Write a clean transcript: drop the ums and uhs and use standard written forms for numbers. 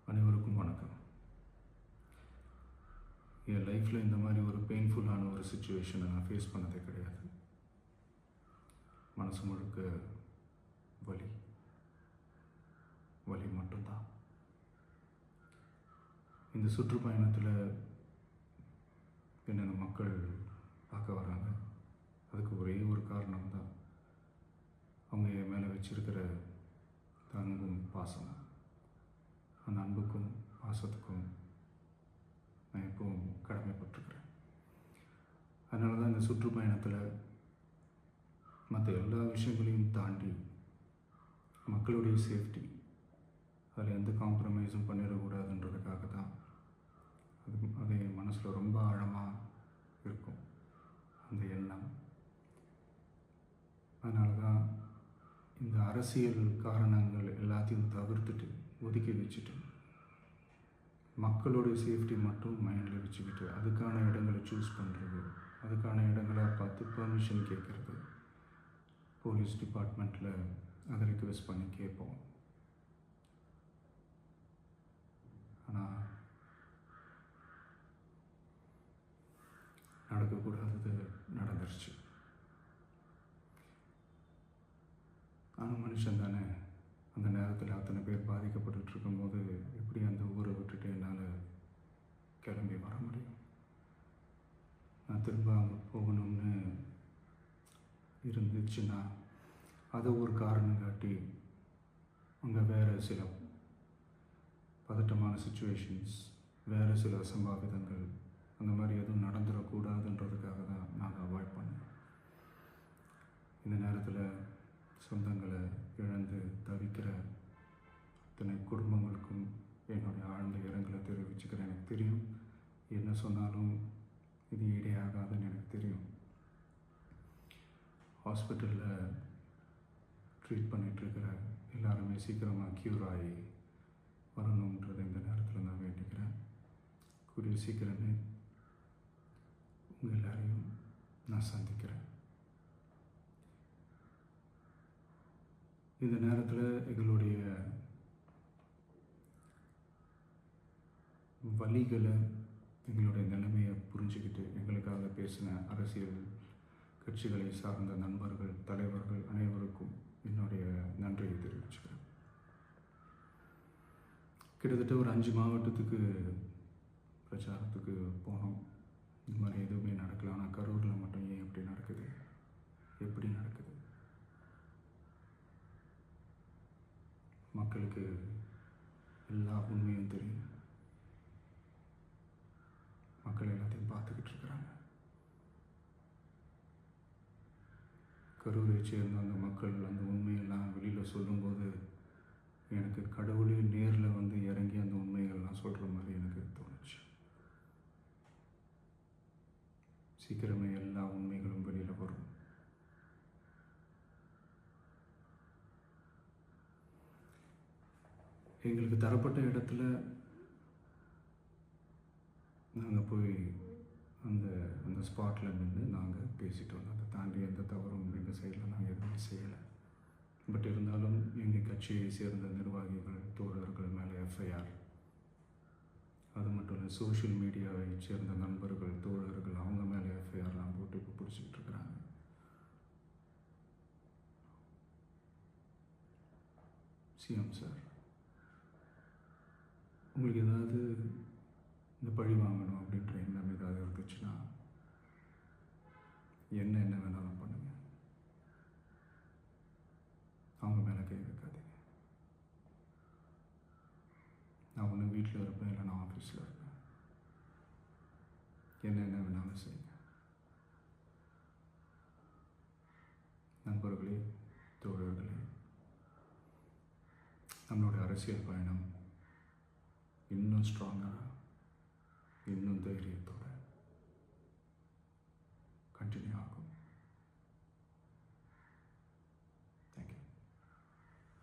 அனைவருக்கும் வணக்கம். என் லைஃப்பில் இந்த மாதிரி ஒரு பெயின்ஃபுல்லான ஒரு சுச்சுவேஷனை நான் ஃபேஸ் பண்ணதே கிடையாது. மனசு முழுக்க வலி வலி மட்டும்தான். இந்த சுற்றுப்பயணத்தில் என்ன இந்த மக்கள் பார்க்க வராங்க. அதுக்கு ஒரே ஒரு காரணம் தான், அவங்க என் மேலே வச்சிருக்கிற அன்பும் பாசமும். அந்த அன்புக்கும் பாசத்துக்கும் நான் எப்பவும் கடமைப்பட்டிருக்கிறேன். அதனால தான் இந்த சுற்றுப்பயணத்தில் மற்ற எல்லா விஷயங்களையும் தாண்டி மக்களுடைய சேஃப்டி, அதில் எந்த காம்ப்ரமைஸும் பண்ணிடக்கூடாதுன்றதுக்காக தான் அது என் மனசில் ரொம்ப ஆழமாக இருக்கும் அந்த எண்ணம். அதனால தான் இந்த அரசியல் காரணங்கள் எல்லாத்தையும் தவிர்த்துட்டு ஒதுக்கி வச்சுட்டு மக்களுடைய சேஃப்டி மட்டும் மைண்டில் வச்சுக்கிட்டு அதுக்கான இடங்களை சூஸ் பண்ணுறது, அதுக்கான இடங்களை பார்த்து பெர்மிஷன் கேட்குறது, போலீஸ் டிபார்ட்மெண்ட்டில் அதை ரிக்வெஸ்ட் பண்ணி கேட்போம். ஆனால் நடக்கக்கூடாதது நடந்துருச்சு. ஆனால் மனுஷன் தானே, அந்த நேரத்தில் அத்தனை பேர் பாதிக்கப்பட்டு இருக்கும்போது எப்படி அந்த ஊரை விட்டுட்டு என்னால் கிளம்பி வர முடியும்? நான் திரும்ப அங்கே போகணும்னு இருந்துச்சுன்னா அதை ஒரு காரணம் காட்டி அங்கே வேறு சில பதட்டமான சுச்சுவேஷன்ஸ், வேறு சில அசம்பாவிதங்கள் அந்த மாதிரி எதுவும் நடந்துடக்கூடாதுன்றதுக்காக தான் நான் அவாய்ட் பண்ணேன். இந்த நேரத்தில் சொந்தங்களை இழந்து தவிக்கிற அத்தனை குடும்பங்களுக்கும் என்னுடைய ஆழ்ந்த இரங்கலை தெரிவிச்சுக்கிறேன். எனக்கு தெரியும், என்ன சொன்னாலும் இது ஈடேயாகாதுன்னு எனக்கு தெரியும். ஹாஸ்பிட்டலில் ட்ரீட் பண்ணிகிட்ருக்கிற எல்லாருமே சீக்கிரமாக க்யூர் ஆகி வரணுன்றதை இந்த நேரத்தில் நான் வேண்டிக்கிறேன். கூடிய சீக்கிரமே உங்கள் எல்லாரையும் நான் சந்திக்கிறேன். இந்த நேரத்தில் எங்களுடைய வலிகளை, எங்களுடைய நிலைமையை புரிஞ்சுக்கிட்டு எங்களுக்காக பேசின அரசியல் கட்சிகளை சார்ந்த நண்பர்கள், தலைவர்கள் அனைவருக்கும் என்னுடைய நன்றியை தெரிவிச்சுக்கிறேன். கிட்டத்தட்ட ஒரு 5 மாவட்டத்துக்கு பிரச்சாரத்துக்கு போனோம். இந்த மாதிரி எதுவுமே நடக்கல. ஆனால் கரூரில் மட்டும் ஏன் எப்படி நடக்குது, எப்படி நடக்குது? மக்களுக்கு எல்லா உண்மையும் தெரியும். மக்கள் எல்லாத்தையும் பார்த்துக்கிட்டு இருக்கிறாங்க. கரூரை சேர்ந்த அந்த மக்கள் அந்த உண்மையெல்லாம் வெளியில் சொல்லும்போது எனக்கு கடவுளே நேரில் வந்து இறங்கி அந்த உண்மைகள்லாம் சொல்கிற மாதிரி எனக்கு தோணுச்சு. சீக்கிரமே எல்லா உண்மைகளும் வெளியில் வரும். எங்களுக்கு தரப்பட்ட இடத்துல நாங்கள் போய் அந்த ஸ்பாட்டில் நின்று நாங்கள் பேசிட்டு வந்தோம். அதை தாண்டி எந்த தவறும் எங்கள் சைடில் நாங்கள் எதுவுமே செய்யலை. பட் இருந்தாலும் எங்கள் கட்சியை சேர்ந்த நிர்வாகிகள், தோழர்கள் மேலே எஃப்ஐஆர், அது மட்டும் இல்லை சோஷியல் மீடியாவை சேர்ந்த நண்பர்கள், தோழர்கள் அவங்க மேலே எஃப்ஐஆர்லாம் போட்டு இப்போ பிடிச்சிக்கிட்டு இருக்கிறாங்க. சிஎம் சார், உங்களுக்கு ஏதாவது இந்த பழி வாங்கணும் அப்படின்ற எண்ணம் ஏதாவது இருந்துச்சுன்னா என்ன வேணாலும் பண்ணுங்க. அவங்க மேலே கை வைக்காதீங்க. நான் ஒன்று வீட்டில் இருப்பேன், இல்லை நான் ஆஃபீஸில் இருப்பேன். என்ன வேணாலும் செய்யுங்க. நண்பர்களே, தோழர்களே, நம்மளுடைய அரசியல் பயணம் இன்னும் ஸ்ட்ராங்காக, இன்னும் தைரியத்தோட